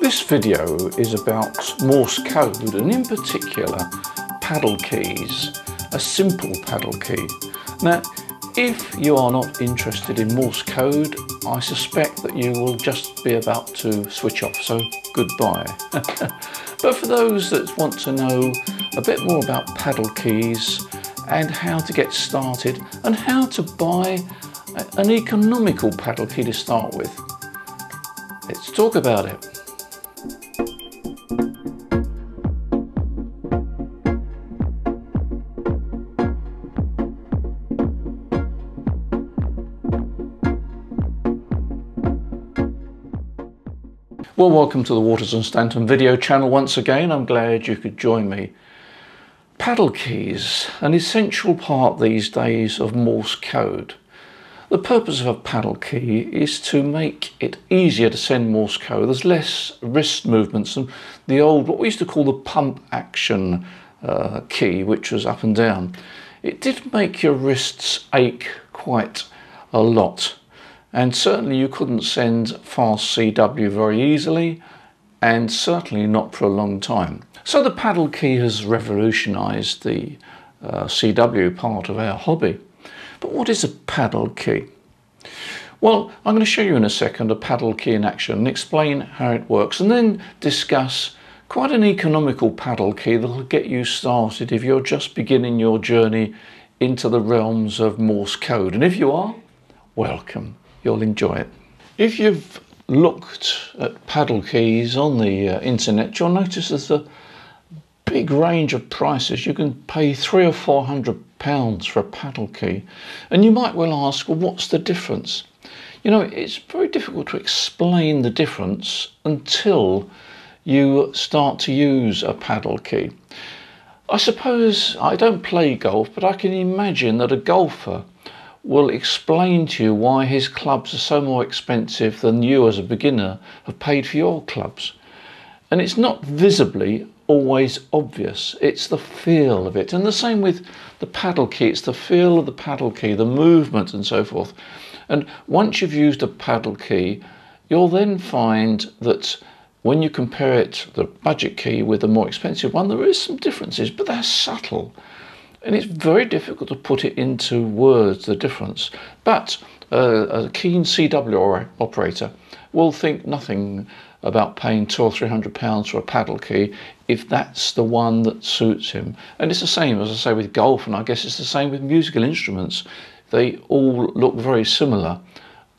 This video is about Morse code and in particular paddle keys, a simple paddle key. Now, if you are not interested in Morse code, I suspect that you will just be about to switch off, so goodbye. But for those that want to know a bit more about paddle keys and how to get started and how to buy an economical paddle key to start with, let's talk about it. Well, welcome to the Waters Stanton video channel once again. I'm glad you could join me. Paddle keys, an essential part these days of Morse code. The purpose of a paddle key is to make it easier to send Morse code. There's less wrist movements than the old, what we used to call the pump action key, which was up and down. It did make your wrists ache quite a lot. And certainly you couldn't send fast CW very easily, and certainly not for a long time. So the paddle key has revolutionised the CW part of our hobby. But what is a paddle key? Well, I'm going to show you in a second a paddle key in action and explain how it works, and then discuss quite an economical paddle key that will get you started if you're just beginning your journey into the realms of Morse code. And if you are, welcome. You'll enjoy it. If you've looked at paddle keys on the internet, you'll notice there's a big range of prices. You can pay £300 or £400 for a paddle key, and you might well ask, well, what's the difference? You know, it's very difficult to explain the difference until you start to use a paddle key. I suppose I don't play golf, but I can imagine that a golfer will explain to you why his clubs are so more expensive than you as a beginner have paid for your clubs. And it's not visibly always obvious, it's the feel of it. And the same with the paddle key, it's the feel of the paddle key, the movement and so forth. And once you've used a paddle key, you'll then find that when you compare it, the budget key, with the more expensive one, there is some differences, but they're subtle. And it's very difficult to put it into words, the difference. But a keen CW operator will think nothing about paying £200 or £300 for a paddle key if that's the one that suits him. And it's the same, as I say, with golf, and I guess it's the same with musical instruments. They all look very similar,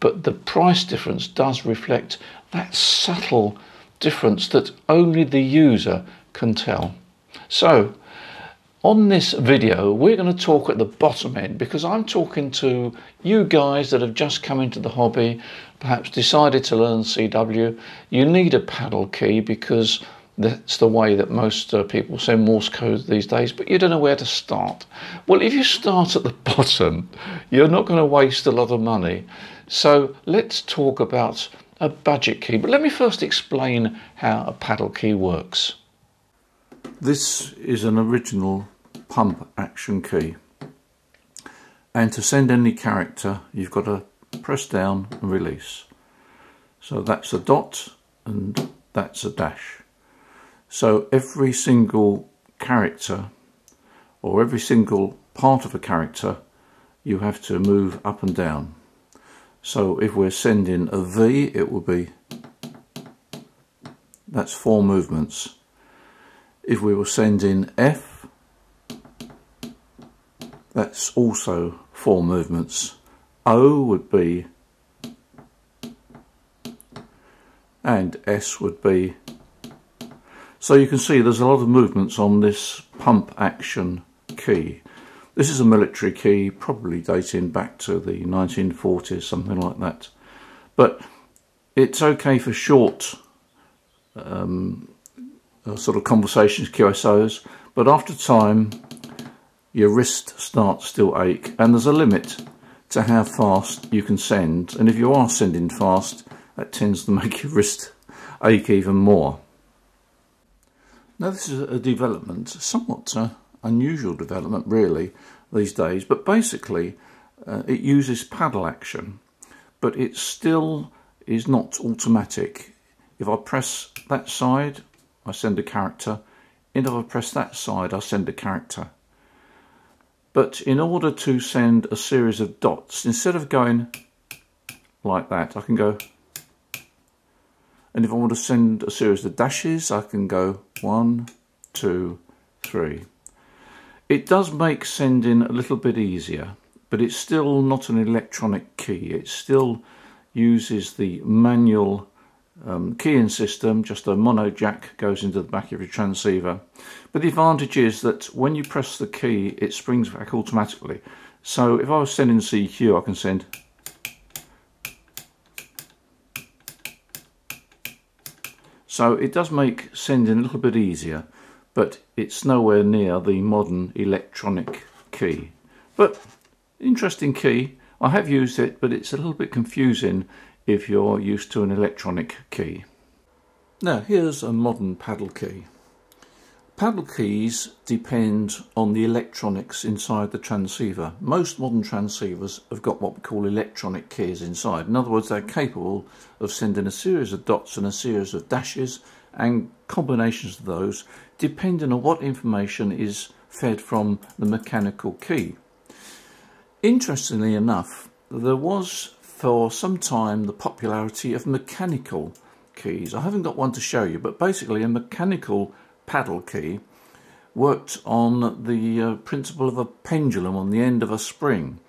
but the price difference does reflect that subtle difference that only the user can tell. So, on this video, we're going to talk at the bottom end, because I'm talking to you guys that have just come into the hobby, perhaps decided to learn CW. You need a paddle key because that's the way that most people send Morse code these days, but you don't know where to start. Well, if you start at the bottom, you're not going to waste a lot of money. So let's talk about a budget key. But let me first explain how a paddle key works. This is an original pump action key, and to send any character you've got to press down and release. So that's a dot and that's a dash. So every single character or every single part of a character you have to move up and down. So if we're sending a V, it will be, that's 4 movements. If we were sending F, that's also 4 movements. O would be, and S would be. So you can see there's a lot of movements on this pump action key. This is a military key, probably dating back to the 1940s, something like that. But it's okay for short sort of conversations, QSOs, but after time your wrist starts to ache, and there's a limit to how fast you can send, and if you are sending fast, that tends to make your wrist ache even more. Now this is a development, somewhat unusual development really these days, but basically it uses paddle action, but it still is not automatic. if I press that side, I send a character, and if I press that side, I send a character. But in order to send a series of dots, instead of going like that, I can go, and if I want to send a series of dashes, I can go 1, 2, 3. It does make sending a little bit easier, but it's still not an electronic key. It still uses the manual keying system. Just a mono jack goes into the back of your transceiver. But the advantage is that when you press the key, it springs back automatically. So if I was sending CQ, I can send so it does make sending a little bit easier, but it's nowhere near the modern electronic key. But interesting key. I have used it, but it's a little bit confusing if you're used to an electronic key. Now here's a modern paddle key. Paddle keys depend on the electronics inside the transceiver. Most modern transceivers have got what we call electronic keys inside. In other words, they're capable of sending a series of dots and a series of dashes and combinations of those depending on what information is fed from the mechanical key. Interestingly enough, there was for some time the popularity of mechanical keys. I haven't got one to show you, but basically a mechanical paddle key worked on the principle of a pendulum on the end of a spring,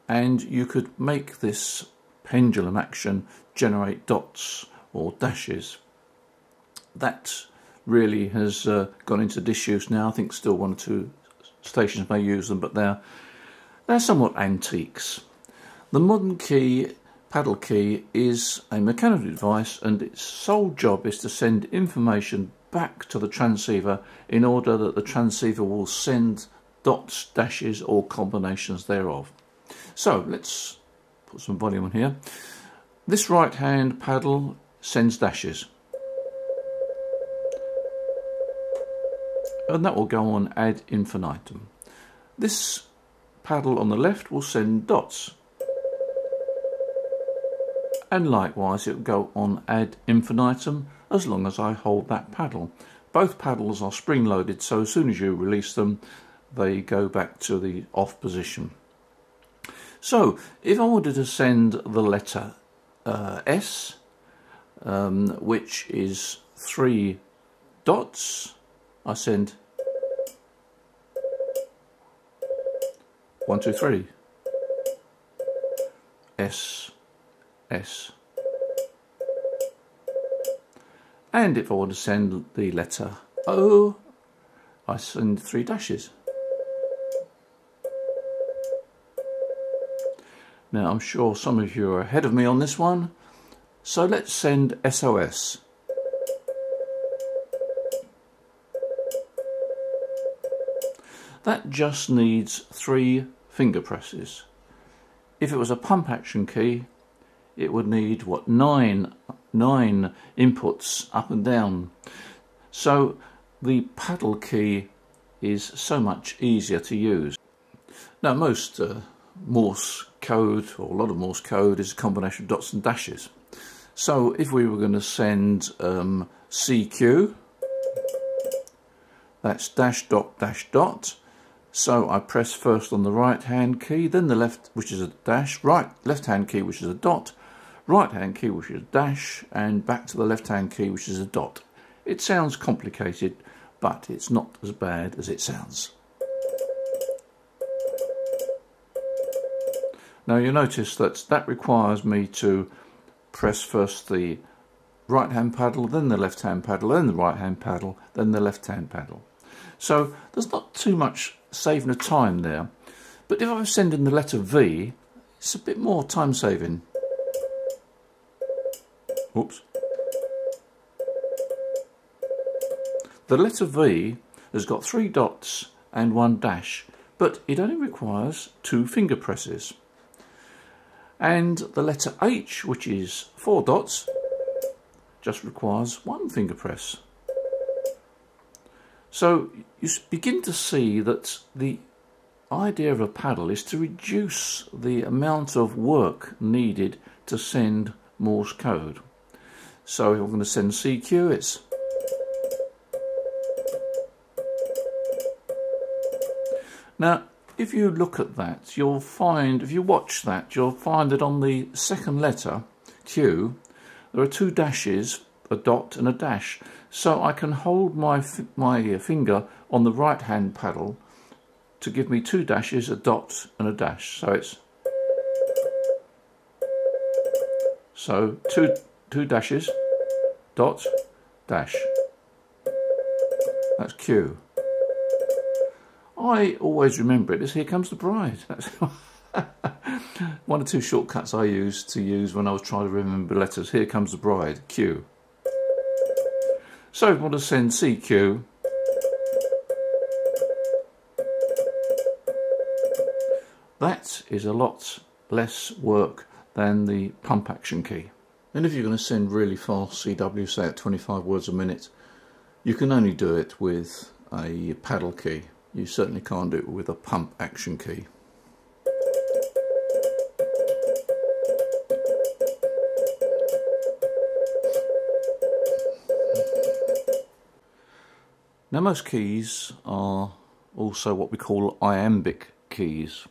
and you could make this pendulum action generate dots or dashes. That really has gone into disuse now. I think still one or two stations may use them, but they're somewhat antiques. The modern key, paddle key, is a mechanical device, and its sole job is to send information back to the transceiver in order that the transceiver will send dots, dashes or combinations thereof. So let's put some volume on here. This right hand paddle sends dashes, and that will go on ad infinitum. This paddle on the left will send dots, and likewise it will go on ad infinitum as long as I hold that paddle. Both paddles are spring loaded, so as soon as you release them they go back to the off position. So if I wanted to send the letter S, which is 3 dots, I send 1, 2, 3 S, S. And if I want to send the letter O, I send 3 dashes. Now I'm sure some of you are ahead of me on this one, so let's send SOS. That just needs 3 finger presses. If it was a pump action key, it would need what, 9 inputs up and down. So the paddle key is so much easier to use. Now most Morse code, or a lot of Morse code, is a combination of dots and dashes. So if we were going to send CQ, that's dash dot dash dot. So I press first on the right hand key, then the left, which is a dash, left hand key, which is a dot, right hand key, which is a dash, and back to the left hand key, which is a dot. It sounds complicated, but it's not as bad as it sounds. Now you notice that requires me to press first the right hand paddle, then the left hand paddle, then the right hand paddle, then the left hand paddle. So there's not too much saving of time there, but if I was sending the letter V, it's a bit more time saving. Oops. The letter V has got 3 dots and 1 dash, but it only requires 2 finger presses. And the letter H, which is 4 dots, just requires 1 finger press. So you begin to see that the idea of a paddle is to reduce the amount of work needed to send Morse code. So if I'm going to send CQ, it's now. If you look at that, you'll find, if you watch that, you'll find that on the second letter, Q, there are two dashes, a dot and a dash. So I can hold my finger on the right hand paddle to give me two dashes, a dot and a dash. So it's two dashes, dot, dash. That's Q. I always remember it as Here Comes the Bride. That's one or two shortcuts I used when I was trying to remember letters. Here Comes the Bride, Q. So if I want to send CQ, that is a lot less work than the pump action key. And if you're going to send really fast CW, say at 25 words a minute, you can only do it with a paddle key. You certainly can't do it with a pump action key. Now most keys are also what we call Iambic keys.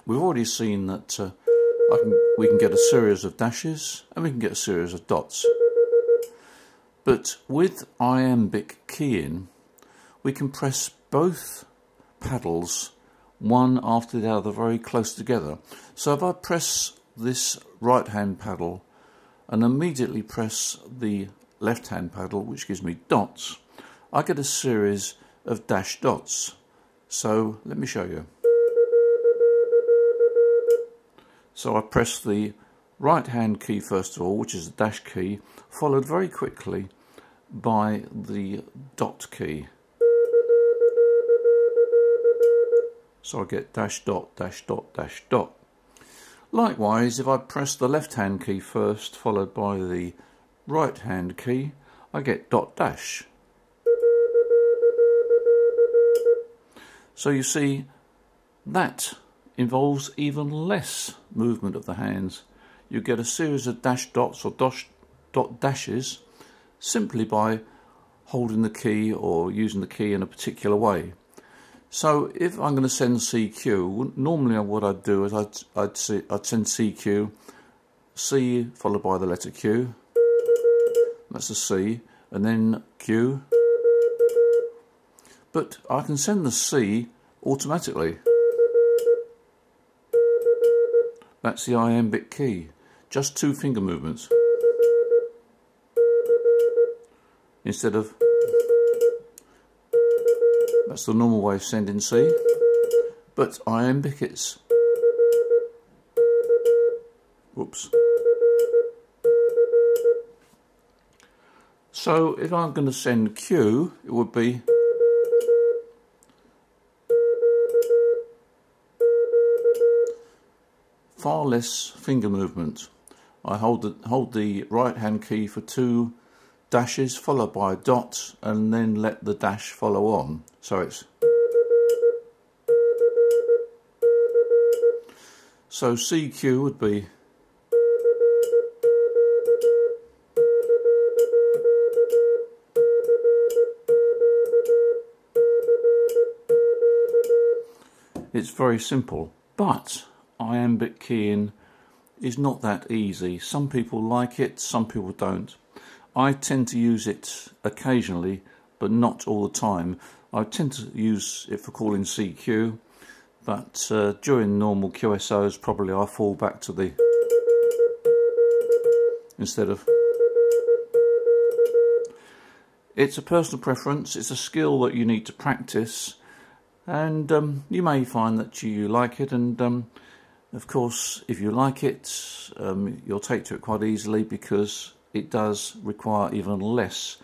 We've already seen that we can get a series of dashes and we can get a series of dots. But with Iambic Keying, we can press both paddles one after the other very close together. So if I press this right hand paddle and immediately press the left hand paddle, which gives me dots, I get a series of dash dots. So let me show you. So I press the right hand key first of all, which is the dash key, followed very quickly by the dot key. So I get dash dot, dash dot, dash dot. Likewise, if I press the left hand key first, followed by the right hand key, I get dot dash. So you see, that involves even less movement of the hands. You get a series of dash dots or dot dashes simply by holding the key or using the key in a particular way. So if I'm going to send CQ, normally what I'd do is I'd send CQ, C followed by the letter Q, that's a C, and then Q. But I can send the C automatically. That's the Iambic key, just two finger movements instead of. That's the normal way of sending C, but Iambic it's. Whoops. So if I'm going to send Q, it would be far less finger movement. I hold the right hand key for two dashes followed by a dot and then let the dash follow on. So it's CQ would be it's very simple, but Iambic keying is not that easy. Some people like it, some people don't. I tend to use it occasionally, but not all the time. I tend to use it for calling CQ, but during normal QSOs probably I fall back to the instead of. It's a personal preference, it's a skill that you need to practice, and you may find that you like it, and of course if you like it you'll take to it quite easily because it does require even less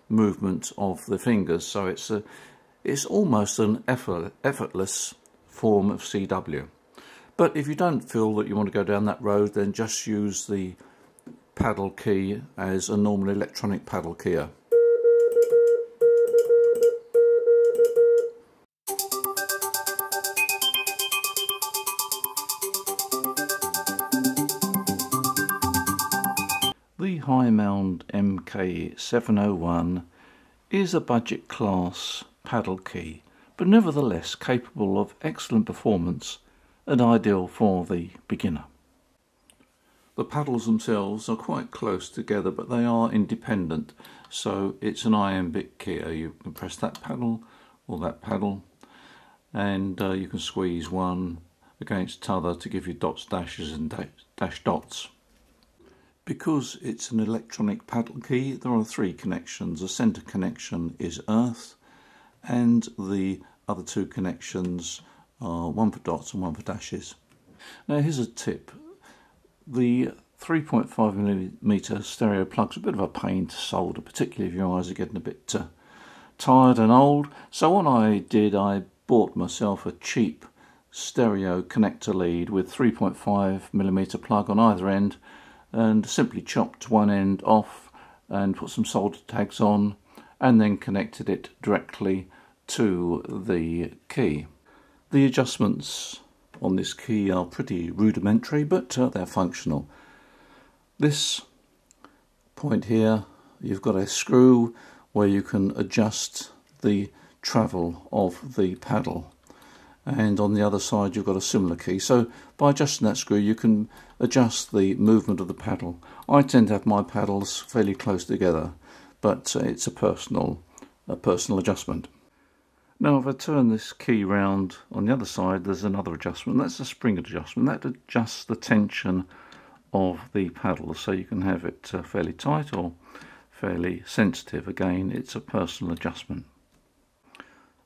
movement of the fingers, so it's almost an effortless form of CW. But if you don't feel that you want to go down that road, then just use the paddle key as a normal electronic paddle keyer. The high mount MK-701 is a budget class paddle key, but nevertheless capable of excellent performance and ideal for the beginner. The paddles themselves are quite close together, but they are independent, so it's an Iambic Key. You can press that paddle or that paddle, and you can squeeze one against t'other to give you dots, dashes and dash dots. Because it's an electronic paddle key, there are three connections. The centre connection is earth, and the other two connections are one for dots and one for dashes. Now here's a tip. The 3.5mm stereo plug's a bit of a pain to solder, particularly if your eyes are getting a bit tired and old. So what I did, I bought myself a cheap stereo connector lead with 3.5mm plug on either end, and simply chopped one end off and put some solder tags on, and then connected it directly to the key. The adjustments on this key are pretty rudimentary, but they're functional. This point here, you've got a screw where you can adjust the travel of the paddle, and on the other side you've got a similar key. So by adjusting that screw you can adjust the movement of the paddle. I tend to have my paddles fairly close together, but it's a personal adjustment. Now if I turn this key round on the other side, there's another adjustment. That's a spring adjustment. That adjusts the tension of the paddle, so you can have it fairly tight or fairly sensitive. Again, it's a personal adjustment.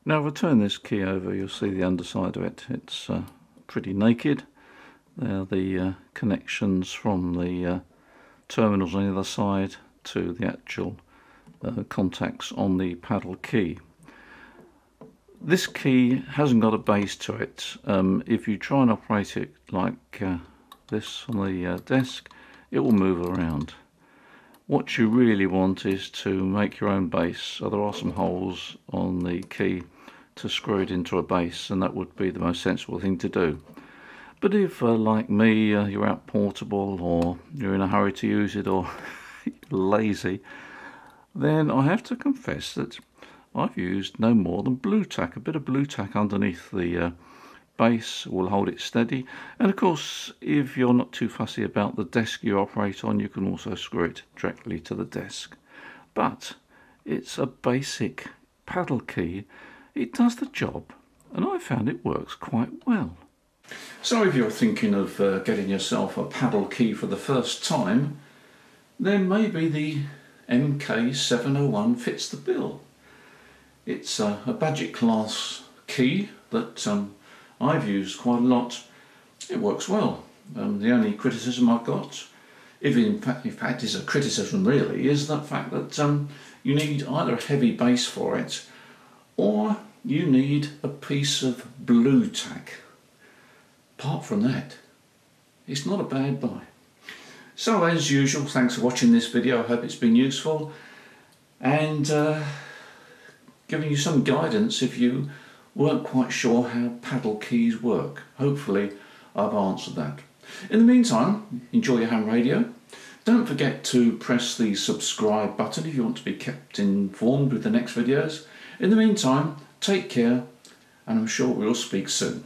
Now if I turn this key over, you'll see the underside of it. It's pretty naked. There are the connections from the terminals on the other side to the actual contacts on the paddle key. This key hasn't got a base to it. If you try and operate it like this on the desk, it will move around. What you really want is to make your own base. So there are some holes on the key to screw it into a base, and that would be the most sensible thing to do. But if, like me, you're out portable, or you're in a hurry to use it, or lazy, then I have to confess that I've used no more than blue tack. A bit of blue tack underneath the base will hold it steady, and of course if you're not too fussy about the desk you operate on, you can also screw it directly to the desk. But it's a basic paddle key. It does the job, and I found it works quite well. So if you're thinking of getting yourself a paddle key for the first time, then maybe the MK-701 fits the bill. It's a budget class key that I've used quite a lot. It works well. The only criticism I've got, if in fact is a criticism really, is the fact that you need either a heavy base for it, or you need a piece of blue tack. Apart from that, it's not a bad buy. So as usual, thanks for watching this video. I hope it's been useful, and giving you some guidance if you weren't quite sure how paddle keys work. Hopefully I've answered that. In the meantime, enjoy your ham radio. Don't forget to press the subscribe button if you want to be kept informed with the next videos. In the meantime, take care, and I'm sure we'll speak soon.